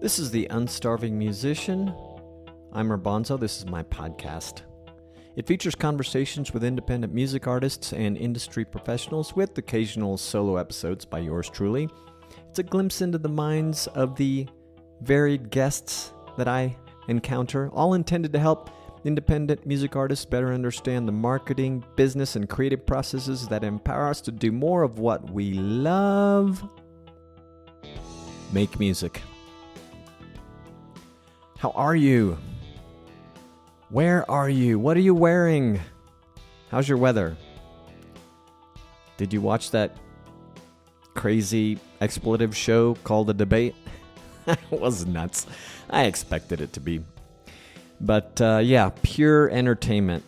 This is The Unstarving Musician. I'm Robonzo. This is my podcast. It features conversations with independent music artists and industry professionals with occasional solo episodes by yours truly. It's a glimpse into the minds of the varied guests that I encounter, all intended to help independent music artists better understand the marketing, business, and creative processes that empower us to do more of what we love: make music. How are you? Where are you? What are you wearing? How's your weather? Did you watch that crazy expletive show called The Debate? It was nuts. I expected it to be. But yeah, pure entertainment.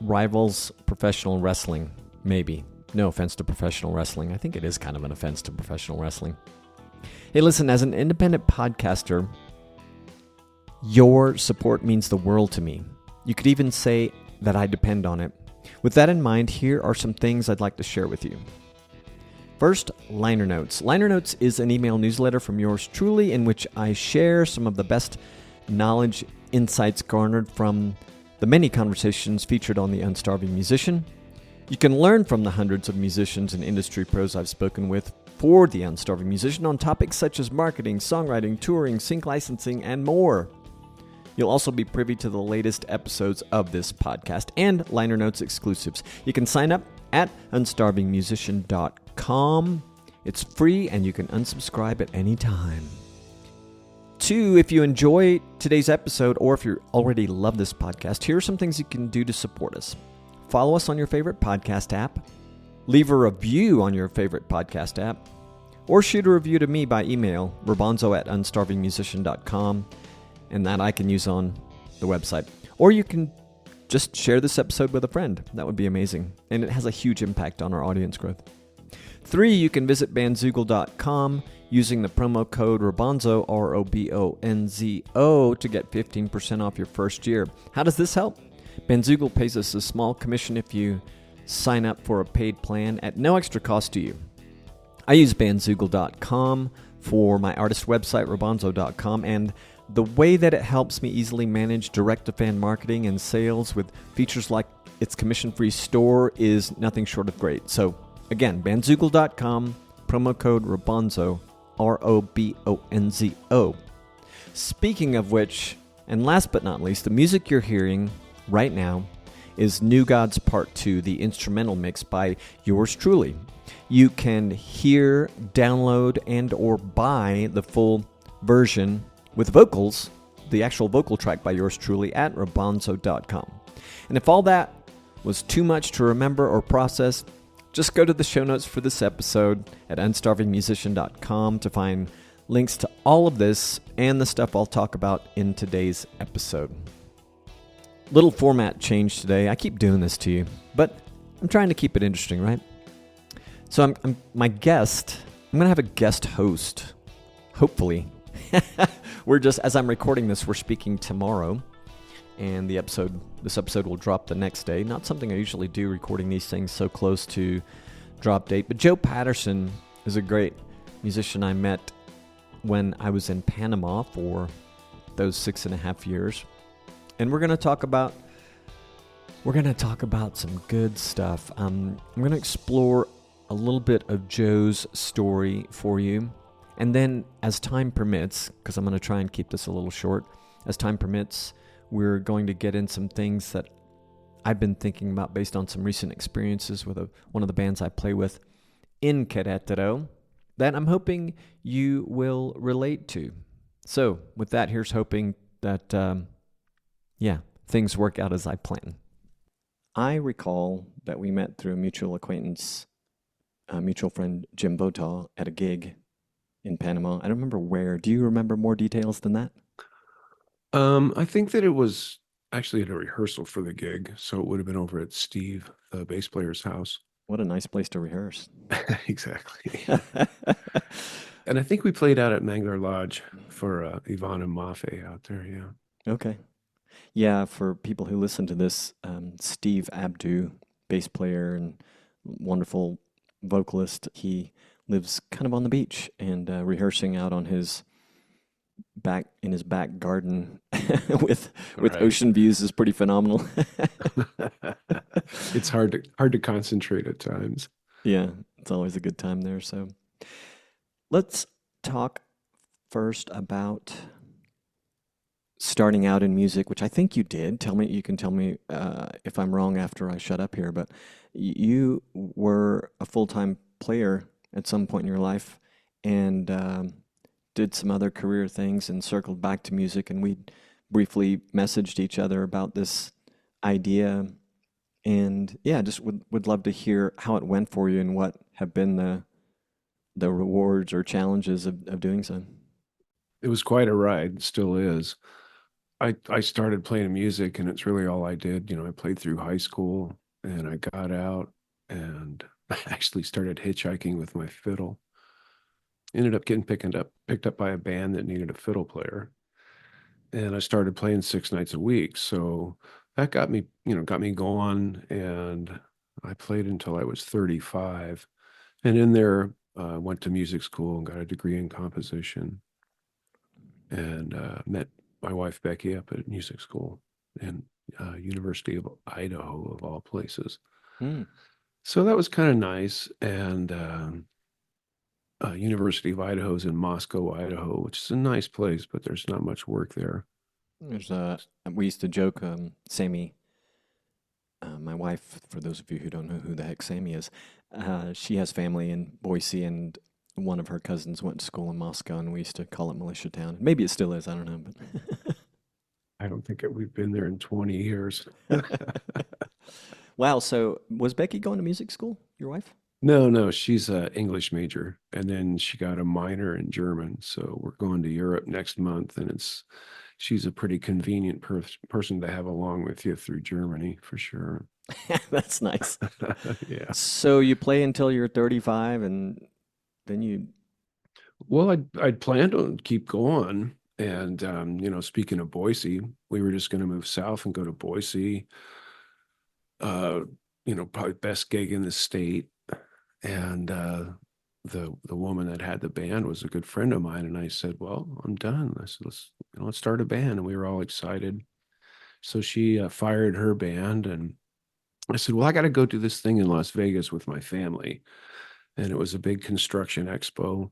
Rivals professional wrestling, maybe. No offense to professional wrestling. I think it is kind of an offense to professional wrestling. Hey, listen, as an independent podcaster, your support means the world to me. You could even say that I depend on it. With that in mind, here are some things I'd like to share with you. First, Liner Notes. Liner Notes is an email newsletter from yours truly in which I share some of the best knowledge, insights garnered from the many conversations featured on The Unstarving Musician. You can learn from the hundreds of musicians and industry pros I've spoken with for The Unstarving Musician on topics such as marketing, songwriting, touring, sync licensing, and more. You'll also be privy to the latest episodes of this podcast and Liner Notes exclusives. You can sign up at unstarvingmusician.com. It's free and you can unsubscribe at any time. 2, if you enjoy today's episode or if you already love this podcast, here are some things you can do to support us. Follow us on your favorite podcast app, leave a review on your favorite podcast app, or shoot a review to me by email, robonzo@unstarvingmusician.com, and that I can use on the website. Or you can just share this episode with a friend. That would be amazing, and it has a huge impact on our audience growth. 3, you can visit bandzoogle.com using the promo code Robonzo, ROBONZO, to get 15% off your first year. How does this help? Bandzoogle pays us a small commission if you sign up for a paid plan at no extra cost to you. I use bandzoogle.com for my artist website, robonzo.com, and the way that it helps me easily manage direct-to-fan marketing and sales with features like its commission-free store is nothing short of great. So, again, bandzoogle.com, promo code Robonzo, ROBONZO. Speaking of which, and last but not least, the music you're hearing right now is New Gods Part 2, the instrumental mix by yours truly. You can hear, download, and or buy the full version with vocals, the actual vocal track by yours truly, at robonzo.com. And if all that was too much to remember or process, just go to the show notes for this episode at unstarvingmusician.com to find links to all of this and the stuff I'll talk about in today's episode. Little format change today. I keep doing this to you, but I'm trying to keep it interesting, right? So I'm going to have a guest host, hopefully. As I'm recording this, we're speaking tomorrow, and this episode will drop the next day. Not something I usually do, recording these things so close to drop date, but Joe Patterson is a great musician I met when I was in Panama for those 6.5 years, and we're going to talk about some good stuff. I'm going to explore a little bit of Joe's story for you. And then, as time permits, because I'm going to try and keep this a little short, as time permits, we're going to get in some things that I've been thinking about based on some recent experiences with one of the bands I play with in Querétaro that I'm hoping you will relate to. So, with that, here's hoping that, things work out as I plan. I recall that we met through a mutual acquaintance, a mutual friend, Jim Votaw, at a gig in Panama. I don't remember where. Do you remember more details than that? I think that it was actually at a rehearsal for the gig, so it would have been over at Steve, the bass player's house. What a nice place to rehearse. Exactly. And I think we played out at Manglar Lodge for Yvonne and Mafe out there, yeah. Okay. Yeah, for people who listen to this, Steve Abdu, bass player and wonderful vocalist, he lives kind of on the beach and rehearsing out on his back in his back garden with Right. ocean views is pretty phenomenal. It's hard to concentrate at times. Yeah, it's always a good time there. So let's talk first about starting out in music, which I think you did. You can tell me if I'm wrong after I shut up here, but you were a full-time player at some point in your life and did some other career things and circled back to music. And we briefly messaged each other about this idea. And yeah, just would love to hear how it went for you and what have been the rewards or challenges of doing so. It was quite a ride, still is. I started playing music and it's really all I did. I played through high school and I got out and I actually started hitchhiking with my fiddle. Ended up getting picked up by a band that needed a fiddle player. And I started playing 6 nights a week. So that got me going and I played until I was 35. And in there, went to music school and got a degree in composition and met my wife Becky up at music school and University of Idaho of all places. Hmm. So that was kind of nice. And University of Idaho's in Moscow, Idaho, which is a nice place, but there's not much work there. There's we used to joke, Sammy, my wife, for those of you who don't know who the heck Sammy is, she has family in Boise, and one of her cousins went to school in Moscow, and we used to call it Militia Town. Maybe it still is, I don't know, I don't think we've been there in 20 years. but wow. So was Becky going to music school, your wife? No, no, she's a English major, and then she got a minor in German. So we're going to Europe next month, and she's a pretty convenient person to have along with you through Germany for sure. That's nice. Yeah. So you play until you're 35, and then you. Well, I'd planned to keep going, and speaking of Boise, we were just going to move south and go to Boise. Uh, probably best gig in the state, and the woman that had the band was a good friend of mine, and I said, "Well, I'm done." I said, "Let's start a band," and we were all excited. So she fired her band, and I said, "Well, I got to go do this thing in Las Vegas with my family." And it was a big construction expo.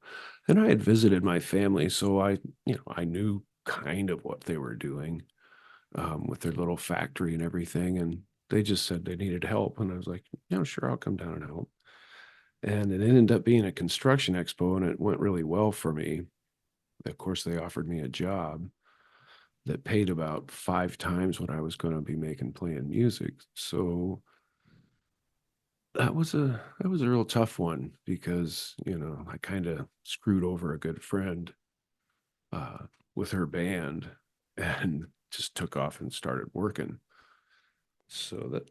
And I had visited my family, so I knew kind of what they were doing with their little factory and everything. And they just said they needed help. And I was like, sure, I'll come down and help. And it ended up being a construction expo, and it went really well for me. Of course, they offered me a job that paid about 5 times what I was going to be making playing music. So that was a real tough one because I kind of screwed over a good friend uh, with her band and just took off and started working. So that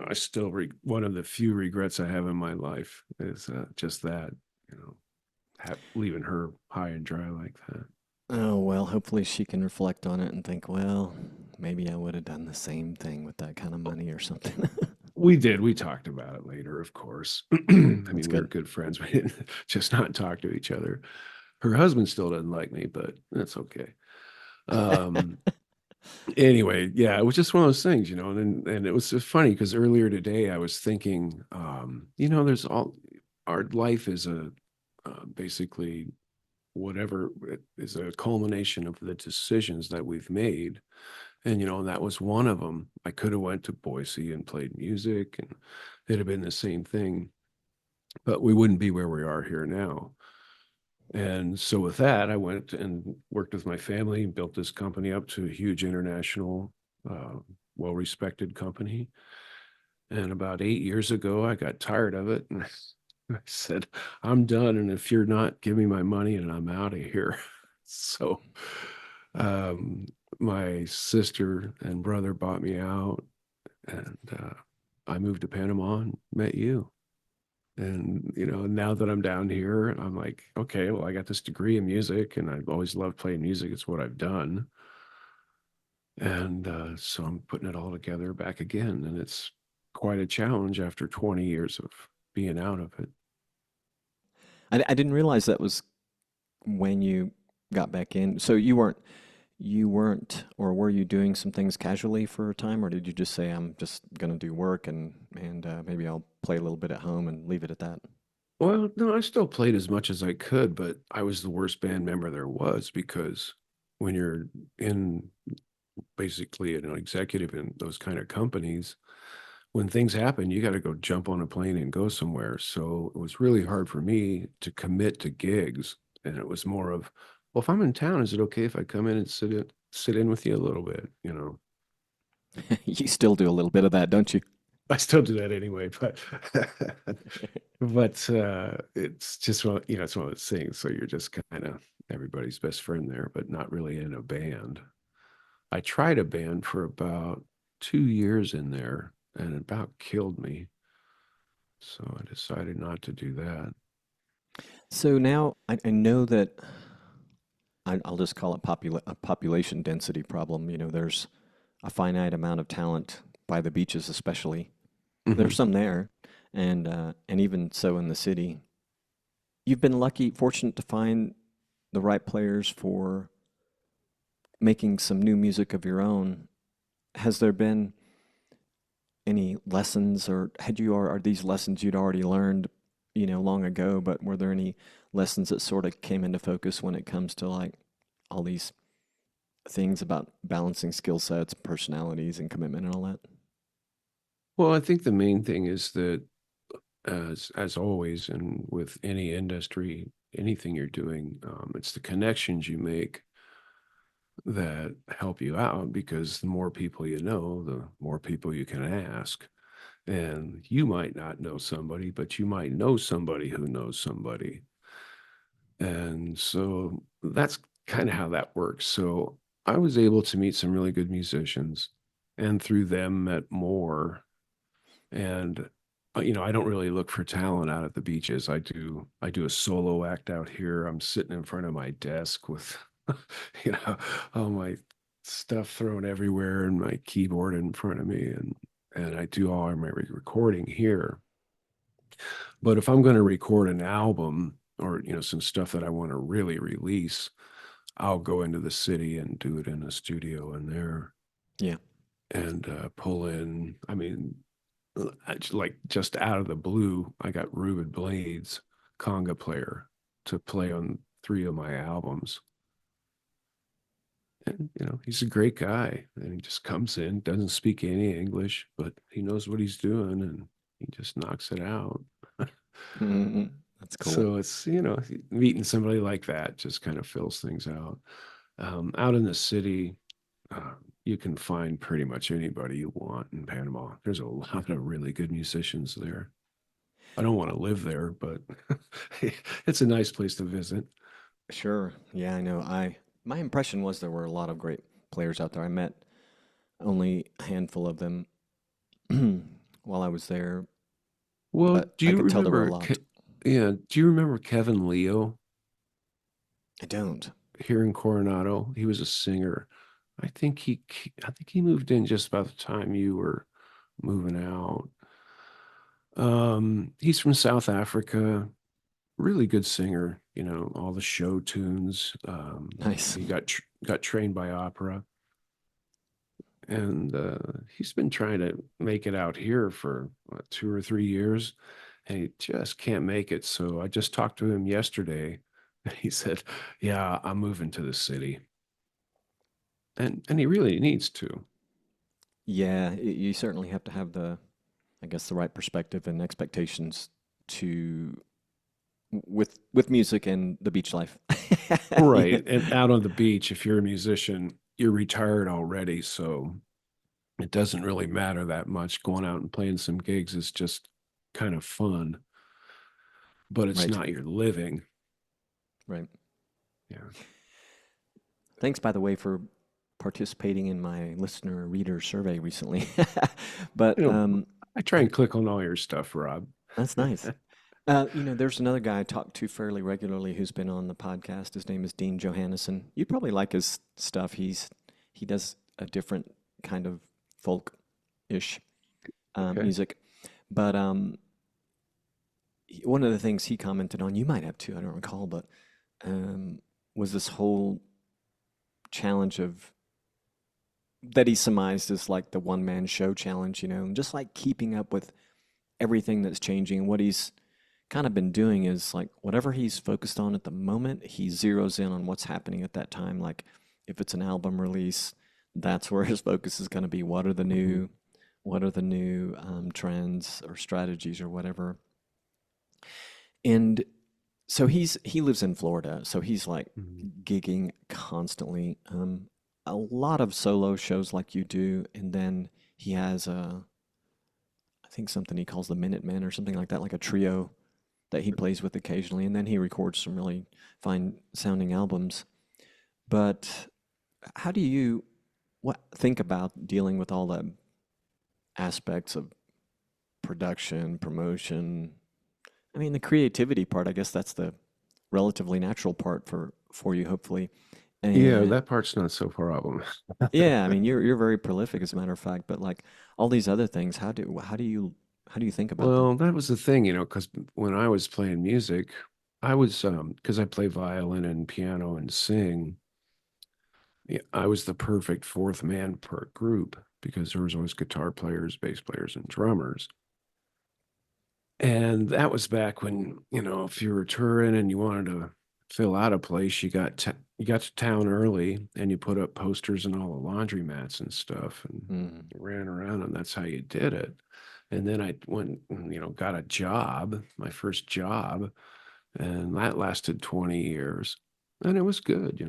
I still one of the few regrets I have in my life is just that you know leaving her high and dry like that. Oh, well, hopefully she can reflect on it and think, well, maybe I would have done the same thing with that kind of money or something. We did. We talked about it later, of course. I That's mean, we were good. good friends. We didn't just not talk to each other. Her husband still doesn't like me, but that's okay. Um, anyway, yeah, it was just one of those things, and it was just funny because earlier today I was thinking, there's all our life is basically whatever it is a culmination of the decisions that we've made. And that was one of them. I could have went to Boise and played music and it'd have been the same thing, but we wouldn't be where we are here now. And so with that, I went and worked with my family and built this company up to a huge international, uh, well-respected company. And about 8 years ago, I got tired of it and I said, I'm done. And if you're not giving me my money, and I'm out of here. So um, my sister and brother bought me out, and I moved to Panama and met you. And now that I'm down here, I'm like, okay, well, I got this degree in music, and I've always loved playing music. It's what I've done, and so I'm putting it all together back again, and it's quite a challenge after 20 years of being out of it. I didn't realize that was when you. got back in. So you weren't, or were you doing some things casually for a time, or did you just say, I'm just gonna do work and maybe I'll play a little bit at home and leave it at that? Well, no, I still played as much as I could, but I was the worst band member there was because when you're in basically an executive in those kind of companies, when things happen, you got to go jump on a plane and go somewhere. So it was really hard for me to commit to gigs. And it was more of, well, if I'm in town, is it okay if I come in and sit in with you a little bit? You still do a little bit of that, don't you? I still do that anyway, but it's just it's one of those things. So you're just kind of everybody's best friend there, but not really in a band. I tried a band for about 2 years in there, and it about killed me. So I decided not to do that. So now I know that I'll just call it a population density problem. You know, there's a finite amount of talent by the beaches, especially. There's Hmm. some there, and even so in the city. You've been lucky, fortunate to find the right players for making some new music of your own. Has there been any lessons, or had you, or are these lessons you'd already learned, long ago, but were there any lessons that sort of came into focus when it comes to like all these things about balancing skill sets, personalities, and commitment and all that? Well, I think the main thing is that as always, and with any industry, anything you're doing, it's the connections you make that help you out because the more people you know, the more people you can ask. And you might not know somebody, but you might know somebody who knows somebody. And so that's kind of how that works. So I was able to meet some really good musicians and through them met more. And I don't really look for talent out at the beaches. I do a solo act out here. I'm sitting in front of my desk with you know all my stuff thrown everywhere and my keyboard in front of me, and I do all my recording here. But if I'm going to record an album or some stuff that I want to really release, I'll go into the city and do it in a studio in there Yeah. and pull in. I mean, like just out of the blue, I got Ruben Blades, conga player, to play on three of my albums. And he's a great guy, and he just comes in, doesn't speak any English, but he knows what he's doing, and he just knocks it out. Mm, that's cool. So it's meeting somebody like that just kind of fills things out. Out in the city, uh, you can find pretty much anybody you want in Panama. There's a lot of really good musicians there. I don't want to live there, but it's a nice place to visit. Sure. Yeah, I know. My impression was there were a lot of great players out there. I met only a handful of them while I was there, Well, but do I you could tell there were a remember? lot. Yeah, do you remember Kevin Leo I don't. here in Coronado? He was a singer. I think he moved in just about the time you were moving out. He's from South Africa. Really good singer. All the show tunes. Nice. He got trained by opera, and he's been trying to make it out here for 2 or 3 years, and he just can't make it. So I just talked to him yesterday, and he said, "Yeah, I'm moving to the city," and he really needs to. Yeah, you certainly have to have I guess, the right perspective and expectations to with music and the beach life. Yeah, Right, and out on the beach, if you're a musician, you're retired already, so it doesn't really matter that much. Going out and playing some gigs is just kind of fun, but it's right, not your living. right. Yeah. Thanks, by the way, for participating in my listener reader survey recently. But You know, I try and click on all your stuff, Rob. that's nice. There's another guy I talk to fairly regularly who's been on the podcast. His name is Dean Johannesson. You'd probably like his stuff. He does a different kind of folk-ish Okay. music, but one of the things he commented on, you might have too, I don't recall, but um, was this whole challenge of that he surmised as like the one man show challenge, and just like keeping up with everything that's changing. What he's kind of been doing is like whatever he's focused on at the moment, he zeroes in on what's happening at that time. Like if it's an album release, that's where his focus is going to be. Mhm. What are the new trends or strategies or whatever? And so he lives in Florida, so he's like Mhm. gigging constantly. A lot of solo shows like you do, and then he has I think something he calls the Minutemen or something like that, like a trio that he plays with occasionally, and then he records some really fine sounding albums. But how do you what think about dealing with all the aspects of production, promotion? I mean, the creativity part, I guess that's the relatively natural part for you, hopefully. Yeah, And that part's not so problem. yeah, I mean, you're very prolific as a matter of fact, but like all these other things, how do you think about them? Well, that was the thing, because when I was playing music, I was because I play violin and piano and sing. Yeah, I was the perfect fourth man per group because there was always guitar players, bass players, and drummers. And that was back when, if you were touring and you wanted to fill out a place, you got to town early and you put up posters in all the laundromats and stuff and Mm, ran around, and that's how you did it. And then I went, and, got a job, my first job, and that lasted 20 years. And it was good,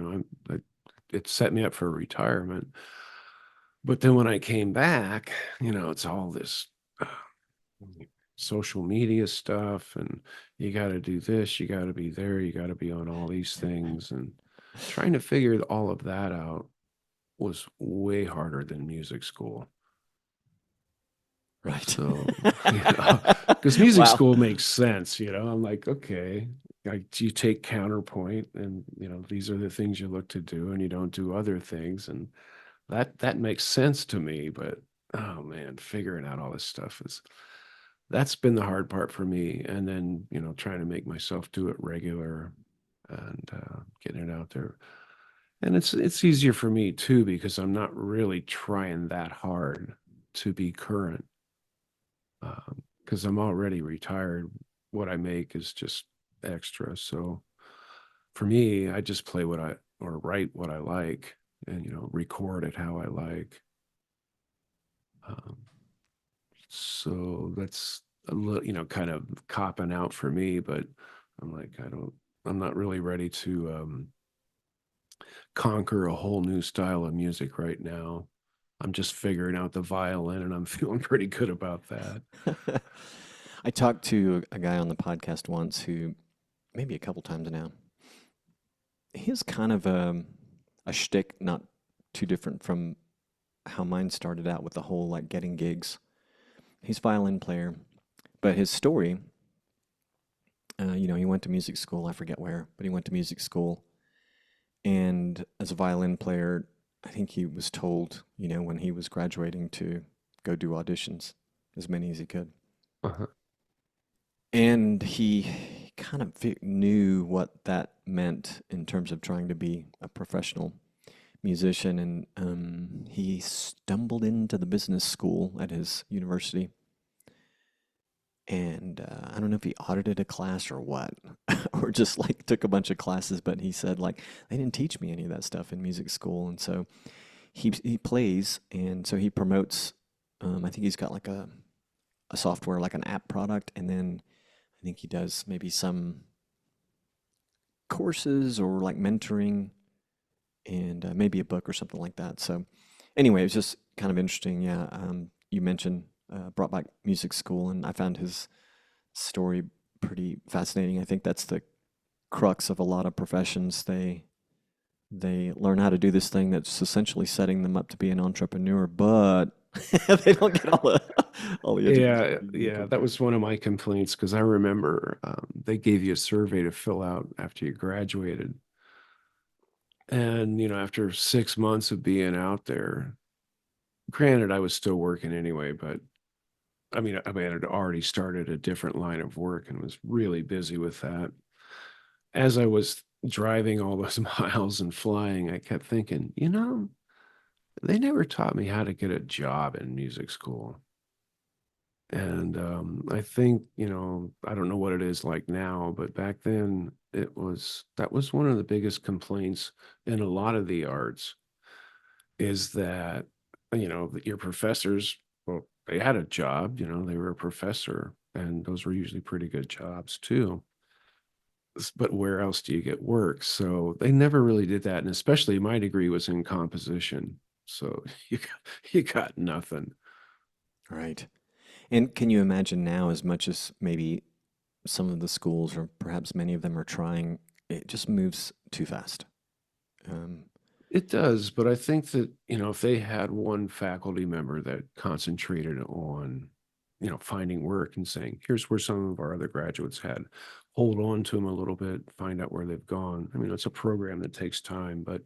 it set me up for retirement. But then when I came back, it's all this uh, social media stuff, and you got to do this, you got to be there, you got to be on all these things, and trying to figure all of that out was way harder than music school. right. So, because music Wow. school makes sense, I'm like, okay, like you take counterpoint, and these are the things you look to do, and you don't do other things, and that makes sense to me. But oh man, figuring out all this stuff is that's been the hard part for me. And then, trying to make myself do it regular and getting it out there. And it's easier for me too because I'm not really trying that hard to be current because I'm already retired. What I make is just extra. So for me, I just play what I or write what I like and record it how I like. Um, So that's a little, kind of copping out for me, but I'm like, I'm not really ready to conquer a whole new style of music right now. I'm just figuring out the violin and I'm feeling pretty good about that. I talked to a guy on the podcast once who, maybe a couple times now, he's kind of a shtick, not too different from how mine started out with the whole like getting gigs. He's a violin player, but his story, he went to music school. I forget where, but he went to music school, and as a violin player, I think he was told, when he was graduating to go do auditions, as many as he could. Uh-huh. And he kind of knew what that meant in terms of trying to be a professional musician. And he stumbled into the business school at his university. And I don't know if he audited a class or what, or just like took a bunch of classes. But he said like they didn't teach me any of that stuff in music school. And so he plays, and so he promotes. I think he's got like a software, like an app product, and then I think he does maybe some courses or like mentoring and maybe a book or something like that. So, anyway, it was just kind of interesting. Yeah, you mentioned brought back music school, and I found his story pretty fascinating. I think that's the crux of a lot of professions. They learn how to do this thing that's essentially setting them up to be an entrepreneur, but they don't get all the education Yeah, yeah, needed. that was one of my complaints because I remember they gave you a survey to fill out after you graduated. And, after 6 months of being out there, granted, I was still working anyway, but I had already started a different line of work and was really busy with that. As I was driving all those miles and flying, I kept thinking, they never taught me how to get a job in music school. And I think, I don't know what it is like now, but back then that was one of the biggest complaints in a lot of the arts is that, that your professors, well, they had a job, they were a professor, and those were usually pretty good jobs too. But where else do you get work? So they never really did that. And especially my degree was in composition. So you got nothing. Right. And can you imagine now, as much as maybe some of the schools, or perhaps many of them, are trying, it just moves too fast. Um, It does, but I think that, if they had one faculty member that concentrated on, finding work and saying, here's where some of our other graduates had, hold on to them a little bit, find out where they've gone. I mean, it's a program that takes time, but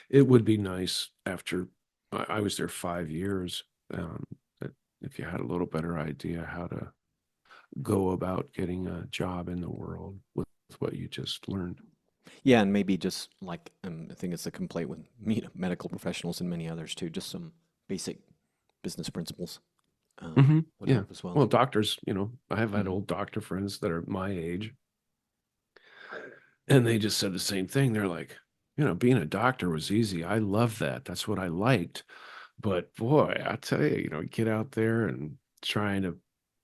it would be nice after I was there 5 years, that if you had a little better idea how to go about getting a job in the world with what you just learned. yeah, and maybe just like I think it's a complaint with medical professionals and many others too. Just some basic business principles would Yeah. help as well. Well, doctors, I have had Hmm. old doctor friends that are my age, and they just said the same thing. They're like, being a doctor was easy. I love that. That's what I liked. But boy, I tell you, get out there and trying to,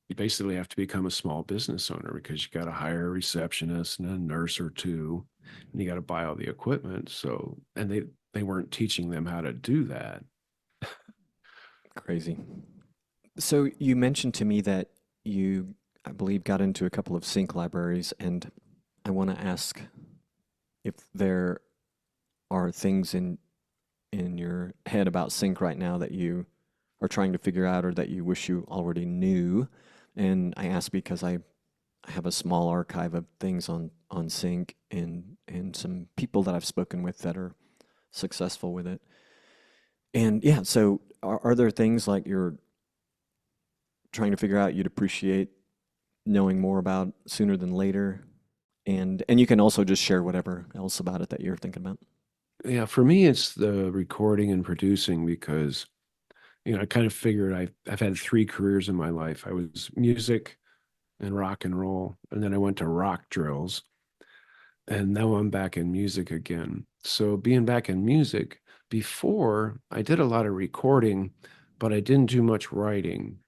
you basically have to become a small business owner because you got to hire a receptionist and a nurse or two, and you got to buy all the equipment. So, and they weren't teaching them how to do that. Crazy. So you mentioned to me that you, I believe, got into a couple of sync libraries, and I want to ask if there are things in your head about sync right now that you are trying to figure out or that you wish you already knew. And I ask because I have a small archive of things on sync and some people that I've spoken with that are successful with it. And yeah, so are there things like you're trying to figure out you'd appreciate knowing more about sooner than later? And you can also just share whatever else about it that you're thinking about. Yeah, for me, it's the recording and producing because, I kind of figured I've had three careers in my life. I was music and rock and roll, and then I went to rock drills, and now I'm back in music again. So being back in music, before I did a lot of recording, but I didn't do much writing.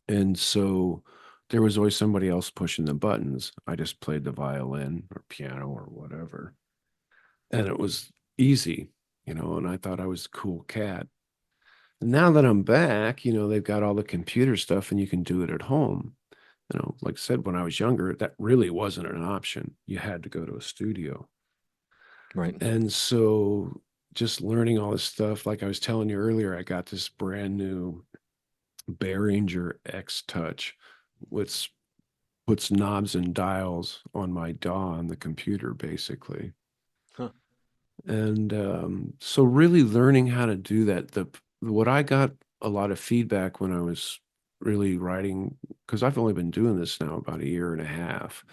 And so there was always somebody else pushing the buttons. I just played the violin or piano or whatever. And it was easy, and I thought I was a cool cat. Now that I'm back, they've got all the computer stuff and you can do it at home. Like I said, when I was younger, that really wasn't an option. You had to go to a studio. Right. And so just learning all this stuff, like I was telling you earlier, I got this brand new Behringer X Touch, which puts knobs and dials on my DAW on the computer, basically. Huh. And so really learning how to do that, what I got a lot of feedback when I was really writing, because I've only been doing this now about a year and a half.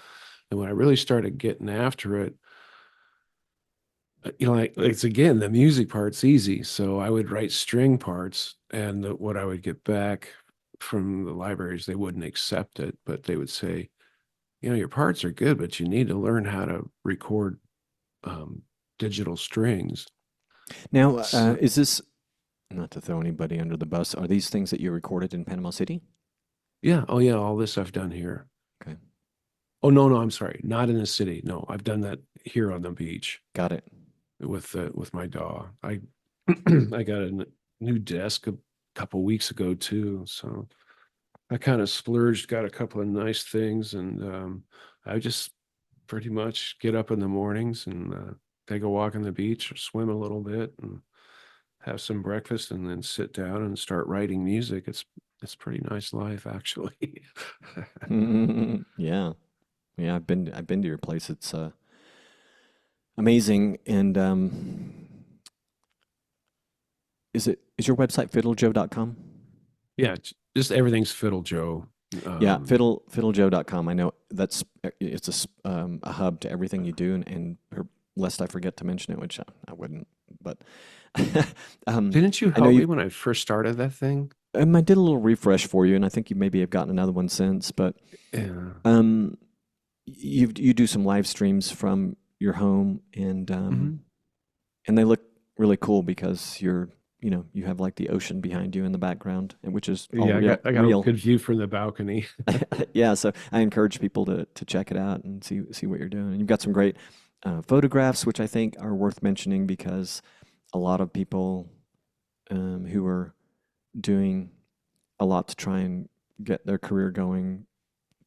And when I really started getting after it, like it's again, the music part's easy. So I would write string parts, and what I would get back from the libraries, they wouldn't accept it, but they would say, your parts are good, but you need to learn how to record um, digital strings. Now, So, is this, not to throw anybody under the bus, are these things that you recorded in Panama City? yeah. Oh, yeah. All this I've done here. Okay, Oh, no, no. I'm sorry. Not in the city. No, I've done that here on the beach got it. with my dog. I I got a new desk a couple weeks ago too. So I kind of splurged, got a couple of nice things, and I just pretty much get up in the mornings and take a walk on the beach or swim a little bit and have some breakfast and then sit down and start writing music. It's pretty nice life actually. Yeah, yeah. I've been to your place. It's amazing. And is your website fiddlejoe.com? Yeah, just everything's Fiddle Joe. Yeah, Um, fiddlejoe.com. I know it's a hub to everything you do, lest I forget to mention it, which I wouldn't. But um, didn't you I know help me you. when I first started that thing? I did a little refresh for you, and I think you maybe have gotten another one since. But Yeah. um, you do some live streams from your home, Hmm. and they look really cool because you have like the ocean behind you in the background, and which is all Yeah, I got a real. good view from the balcony. Yeah, so I encourage people to check it out and see what you're doing. And you've got some great photographs, which I think are worth mentioning because a lot of people who are doing a lot to try and get their career going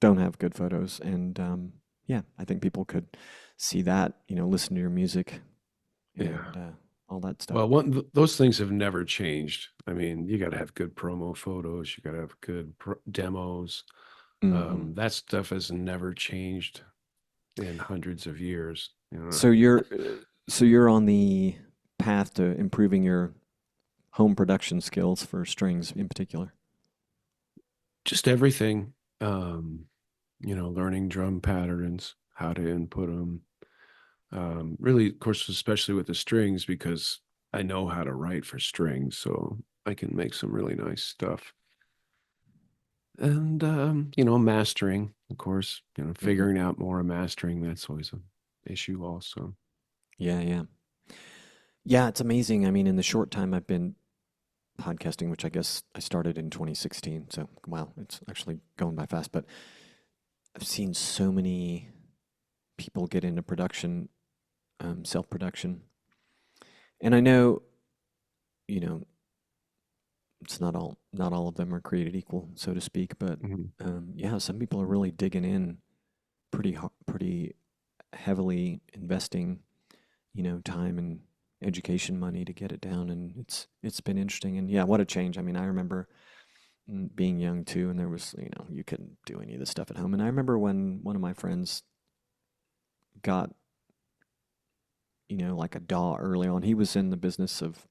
don't have good photos. And yeah, I think people could see that, listen to your music Yeah. and all that stuff. Well, those things have never changed. I mean, you got to have good promo photos. You got to have good demos. Hmm. That stuff has never changed in hundreds of years. You know, So you're on the path to improving your home production skills for strings in particular. just everything. Learning drum patterns, how to input them. Really, of course, especially with the strings, because I know how to write for strings, so I can make some really nice stuff. And mastering, of course, Hmm. figuring out more of mastering, that's always an issue also. Yeah, yeah. Yeah, it's amazing. I mean, in the short time I've been podcasting, which I guess I started in 2016, so wow, it's actually going by fast, but I've seen so many people get into production, self-production. And I know, you know, it's not all of them are created equal, so to speak, but Mhm. yeah, some people are really digging in pretty heavily investing, time and education money to get it down, and it's been interesting. And yeah, what a change. I mean, I remember being young too, and there was, you couldn't do any of this stuff at home. And I remember when one of my friends got, like a DAW early on. He was in the business of,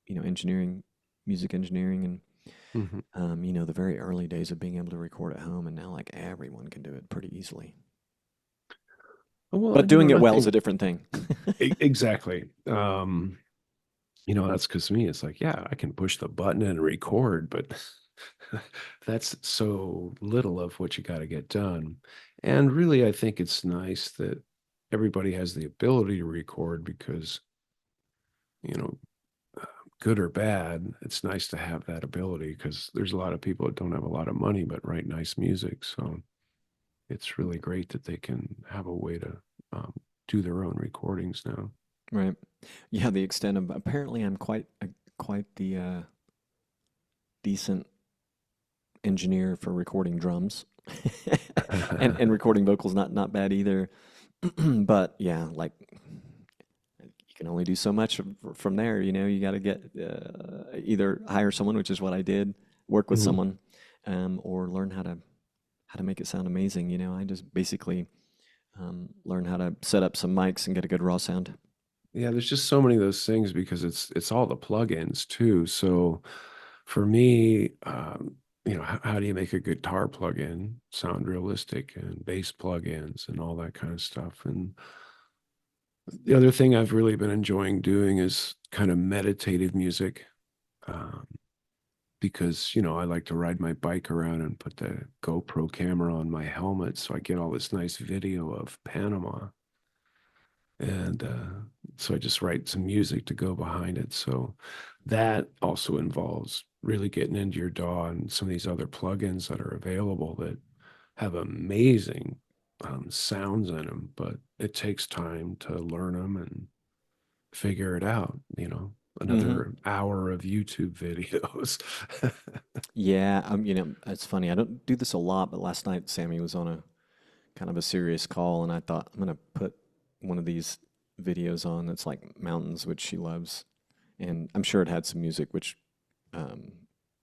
engineering, music engineering, and Mhm. the very early days of being able to record at home, and now like everyone can do it pretty easily. Well, But doing it well is a nothing different thing. exactly. That's because me, it's like, yeah, I can push the button and record, but that's so little of what you got to get done. And really, I think it's nice that everybody has the ability to record because, you know, good or bad, it's nice to have that ability because there's a lot of people that don't have a lot of money but write nice music. So it's really great that they can have a way to um, do their own recordings now. Right. Yeah, the extent of apparently I'm quite the decent engineer for recording drums. And recording vocals not bad either. But yeah, like you can only do so much from there. You got to get either hire someone, which is what I did, work with Mhm. someone, or learn how to make it sound amazing. I just basically learn how to set up some mics and get a good raw sound. Yeah, there's just so many of those things because it's all the plugins too. So for me, how do you make a guitar plugin sound realistic and bass plugins and all that kind of stuff? And the other thing I've really been enjoying doing is kind of meditative music, um, because I like to ride my bike around and put the GoPro camera on my helmet, so I get all this nice video of Panama. And so I just write some music to go behind it. So that also involves really getting into your DAW and some of these other plugins that are available that have amazing sounds in them, but it takes time to learn them and figure it out. Hmm. Another hour of YouTube videos. Yeah, it's funny. I don't do this a lot, but last night Sammy was on a kind of a serious call, and I thought I'm gonna put one of these videos on that's like mountains, which she loves, and I'm sure it had some music, which um,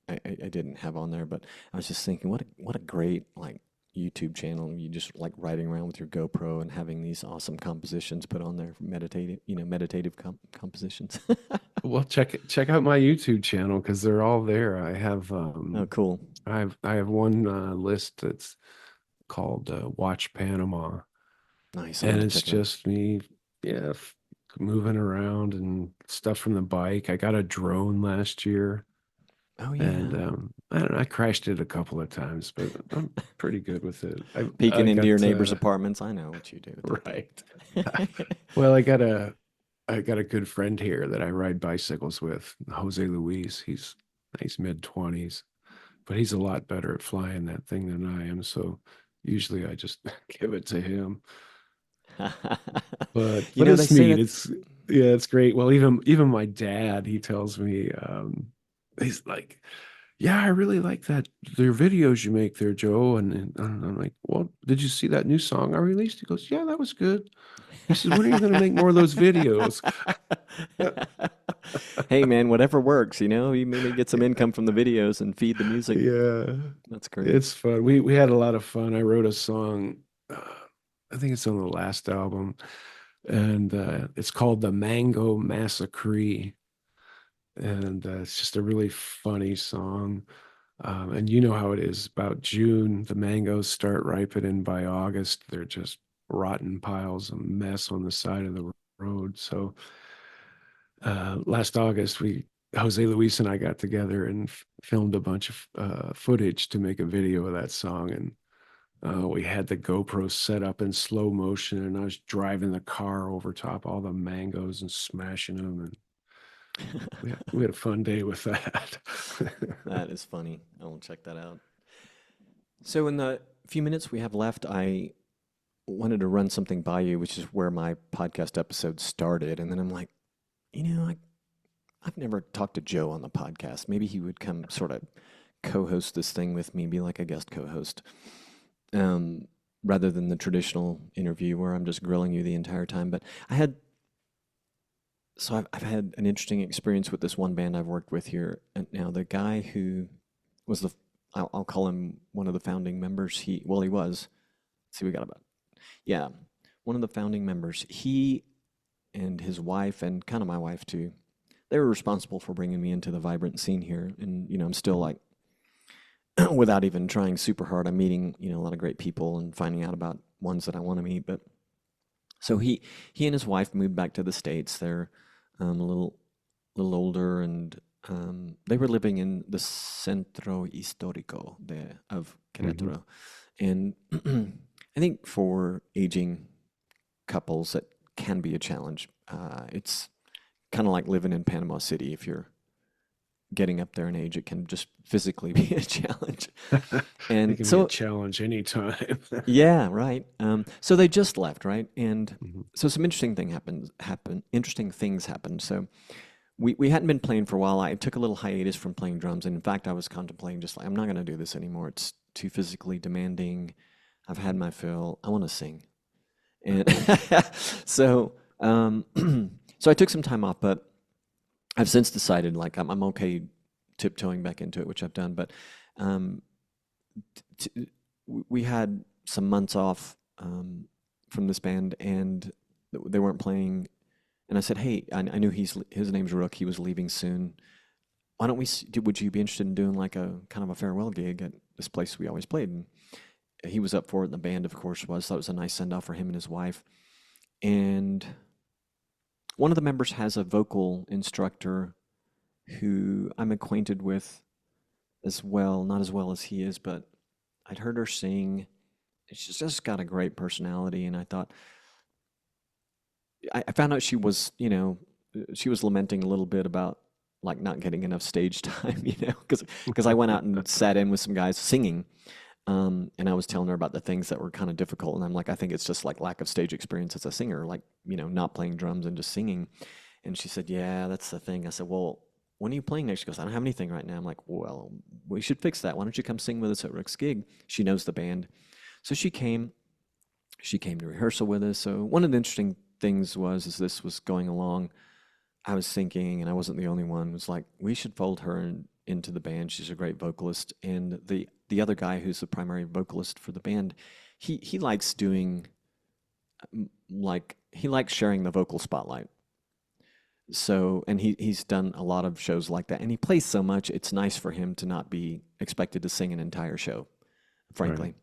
I didn't have on there, but I was just thinking, what a great like YouTube channel. You just like riding around with your GoPro and having these awesome compositions put on there, meditative compositions. Well, check out my YouTube channel because they're all there. I have Oh, cool. I have one list that's called Watch Panama, Nice. I'm and gonna it's check it out. just me, yeah, moving around and stuff from the bike. I got a drone last year, Oh and yeah. I don't know, I crashed it a couple of times, but I'm pretty good with it. I Peeking into your got neighbor's apartments. I know what you do with that thing. right. Well, I got a good friend here that I ride bicycles with, Jose Luis. He's mid-20s, but he's a lot better at flying that thing than I am. So usually I just give it to him. But You but know, they it's say neat. that. It's Yeah, it's great. Well, even my dad, he tells me, he's like, yeah, I really like that their videos you make there, Joe. And I'm like, well, did you see that new song I released? He goes, yeah, that was good. He says, when are you going to make more of those videos? Hey man, whatever works, you know, you maybe get some income from the videos and feed the music. Yeah, That's great. it's fun. We had a lot of fun. I wrote a song. I think it's on the last album, and it's called "The Mango Massacre," and it's just a really funny song. And you know how it is. About June, the mangoes start ripening. By August, they're just rotten piles of mess on the side of the road. So last August, we Jose Luis and I got together and filmed a bunch of footage to make a video of that song, and we had the GoPro set up in slow motion, and I was driving the car over top all the mangoes and smashing them, and we had a fun day with that. That is funny. I will check that out. So, in the few minutes we have left, I wanted to run something by you, which is where my podcast episode started. And then I'm like, you know, I've never talked to Joe on the podcast. Maybe he would come sort of co-host this thing with me, be like a guest co-host, um, rather than the traditional interview where I'm just grilling you the entire time. But I had, so I've had an interesting experience with this one band I've worked with here. And now the guy who was I'll call him one of the founding members. He was. Let's see, we got about, yeah, one of the founding members. He and his wife, and kind of my wife too, they were responsible for bringing me into the vibrant scene here. And, you know, I'm still like, without even trying super hard, I'm meeting, you know, a lot of great people and finding out about ones that I want to meet. But so he and his wife moved back to the States. They're a little older, and they were living in the Centro Histórico of Mhm. Querétaro. And I think for aging couples, that can be a challenge. It's kind of like living in Panama City. If you're getting up there in age, it can just physically be a challenge. It And can be a so, challenge anytime. yeah, right. So they just left, right? And Mhm. so some interesting things happened. So we hadn't been playing for a while. I took a little hiatus from playing drums. And in fact, I was contemplating just like, I'm not going to do this anymore. It's too physically demanding. I've had my fill. I want to sing. And so, so I took some time off, but I've since decided like I'm okay tiptoeing back into it, which I've done. But um, we had some months off from this band, and they weren't playing. And I said, "Hey, I knew his name's Rook. He was leaving soon. Why don't would you be interested in doing like a kind of a farewell gig at this place we always played?" And he was up for it, and the band, of course, was. Thought it was a nice send off for him and his wife. And one of the members has a vocal instructor who I'm acquainted with as well, not as well as he is, but I'd heard her sing. She's just got a great personality, and I thought I found out she was, you know, she was lamenting a little bit about like not getting enough stage time, you know, because I went out and sat in with some guys singing, and I was telling her about the things that were kind of difficult, and I'm like, I think it's just like lack of stage experience as a singer, like you know, not playing drums and just singing. And she said, "Yeah, that's the thing." I said, "Well, when are you playing next?" She goes, "I don't have anything right now." I'm like, "Well, we should fix that. Why don't you come sing with us at Rick's gig?" She knows the band, so she came. She came to rehearsal with us. So one of the interesting things was, as this was going along, I was thinking, and I wasn't the only one, was like, we should fold her into the band. She's a great vocalist, and the other guy who's the primary vocalist for the band, he likes doing like he likes sharing the vocal spotlight. So, and he's done a lot of shows like that, and he plays so much. It's nice for him to not be expected to sing an entire show, Right. frankly.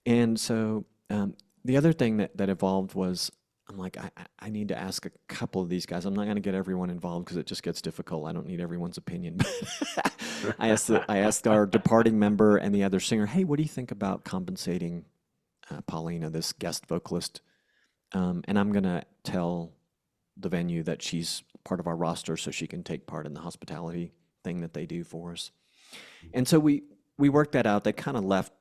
And so the other thing that evolved was I'm like, I need to ask a couple of these guys. I'm not going to get everyone involved because it just gets difficult. I don't need everyone's opinion. But I asked our departing member and the other singer, hey, what do you think about compensating Paulina, this guest vocalist? And I'm going to tell the venue that she's part of our roster so she can take part in the hospitality thing that they do for us. And so we worked that out. They kind of left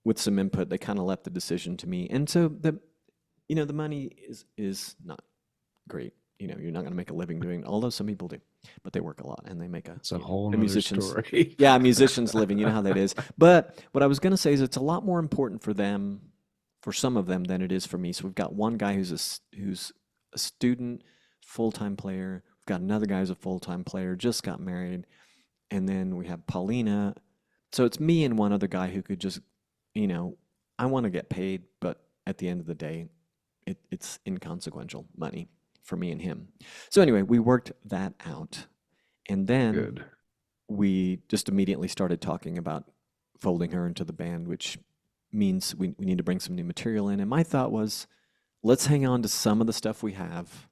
with some input. They kind of left the decision to me. And so the money is not great. You're not going to make a living doing, although some people do, but they work a lot and they make It's a whole a nother musician's, story. yeah, a musician's living. You know how that is. But what I was going to say is it's a lot more important for them, for some of them, than it is for me. So we've got one guy who's a student, full-time player. We've got another guy who's a full-time player, just got married. And then we have Paulina. So it's me and one other guy who could just, you know, I want to get paid, but at the end of the day, it's inconsequential money for me and him. So anyway, we worked that out. And then Good. we just immediately started talking about folding her into the band, which means we need to bring some new material in. And my thought was, let's hang on to some of the stuff we have.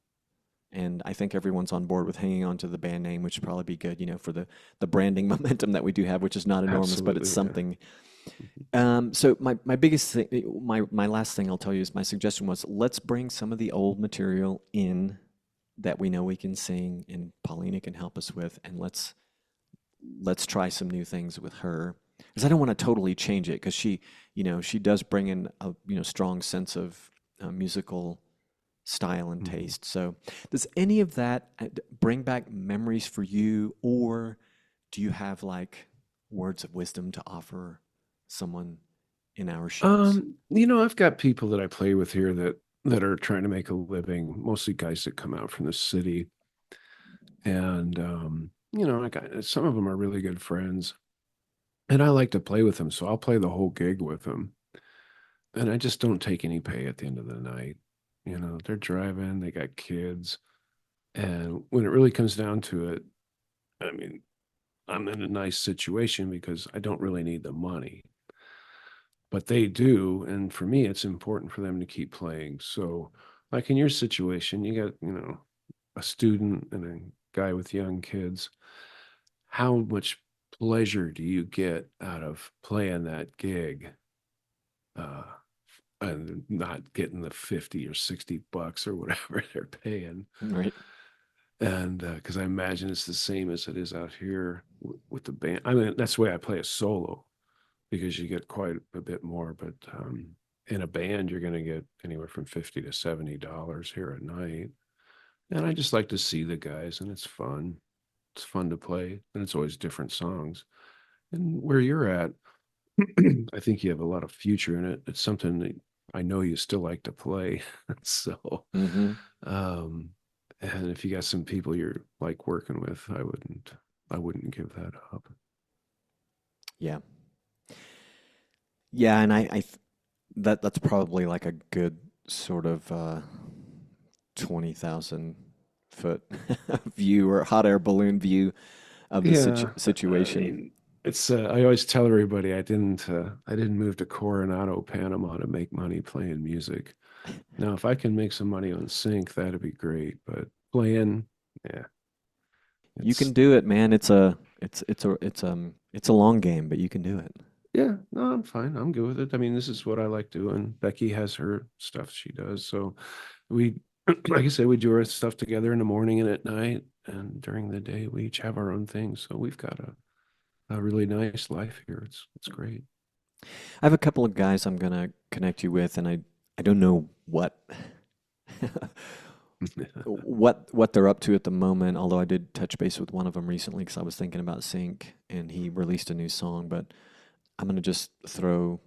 And I think everyone's on board with hanging on to the band name, which would probably be good, for the branding momentum that we do have, which is not enormous, but it's Absolutely. Yeah. something. So my biggest thing, my last thing I'll tell you is my suggestion was let's bring some of the old material in that we know we can sing and Paulina can help us with, and let's try some new things with her because I don't want to totally change it because she does bring in a strong sense of musical style and Mhm. taste. So does any of that bring back memories for you, or do you have like words of wisdom to offer someone in our shoes? I've got people that I play with here that are trying to make a living, mostly guys that come out from the city. And some of them are really good friends. And I like to play with them, so I'll play the whole gig with them. And I just don't take any pay at the end of the night. They're driving, they got kids. And when it really comes down to it, I mean, I'm in a nice situation because I don't really need the money, but they do. And for me, it's important for them to keep playing. So, like in your situation, you got, a student and a guy with young kids. How much pleasure do you get out of playing that gig? Uh, and not getting the 50 or $60 or whatever they're paying. Right. And because I imagine it's the same as it is out here with the band. I mean, that's the way I play a solo because you get quite a bit more. But in a band, you're going to get anywhere from $50 to $70 here at night. And I just like to see the guys, and it's fun. It's fun to play, and it's always different songs. And where you're at, I think you have a lot of future in it. It's something that I know you still like to play. So, Mm-hmm. um, and if you got some people you're like working with, I wouldn't give that up. Yeah. Yeah, and that's probably like a good sort of 20,000 foot view or hot air balloon view of the Yeah, I situation. mean, it's. I always tell everybody I didn't move to Coronado, Panama to make money playing music. Now, if I can make some money on sync, that'd be great. But playing, yeah, You can it's do it, man. It's a long game, but you can do it. yeah. No, I'm fine. I'm good with it. I mean, this is what I like doing. Becky has her stuff she does, so we, like I said, we do our stuff together in the morning and at night, and during the day we each have our own things. So we've got a really nice life here. It's great. I have a couple of guys I'm gonna connect you with, and I don't know what they're up to at the moment. Although I did touch base with one of them recently because I was thinking about Sync, and he released a new song. But I'm gonna just throw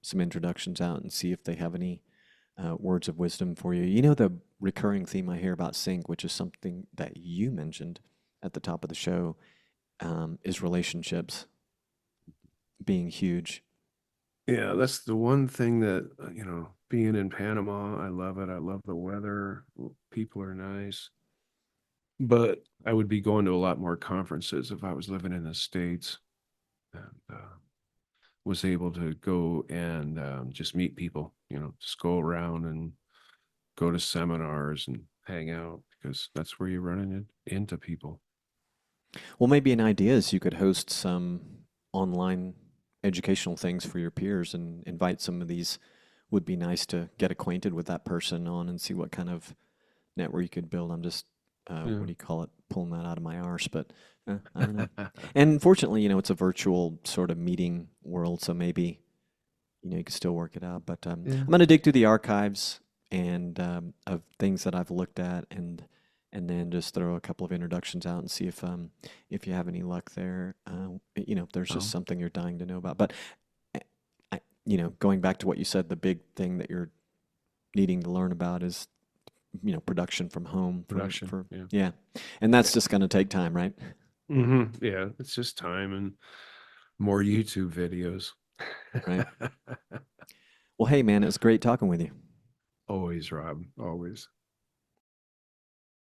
some introductions out and see if they have any words of wisdom for you. You know the recurring theme I hear about Sync, which is something that you mentioned at the top of the show, is relationships being huge. Yeah, that's the one thing that, being in Panama, I love it. I love the weather. People are nice. but I would be going to a lot more conferences if I was living in the States, and was able to go and just meet people, just go around and go to seminars and hang out because that's where you're running into people. Well, maybe an idea is you could host some online educational things for your peers and invite some of these. Would be nice to get acquainted with that person on and see what kind of network you could build. I'm just, Yeah. what do you call it? Pulling that out of my arse, but I don't know. And fortunately, it's a virtual sort of meeting world, so maybe you can still work it out. But Yeah. I'm going to dig through the archives and of things that I've looked at, and then just throw a couple of introductions out and see if you have any luck there. If there's just Oh, something you're dying to know about. But uh, going back to what you said, the big thing that you're needing to learn about is production from home production. for Yeah. yeah, and that's Yeah. just going to take time, right? Yeah. It's just time and more YouTube videos. Right. Well, hey man, it was great talking with you. Always, Rob. Always.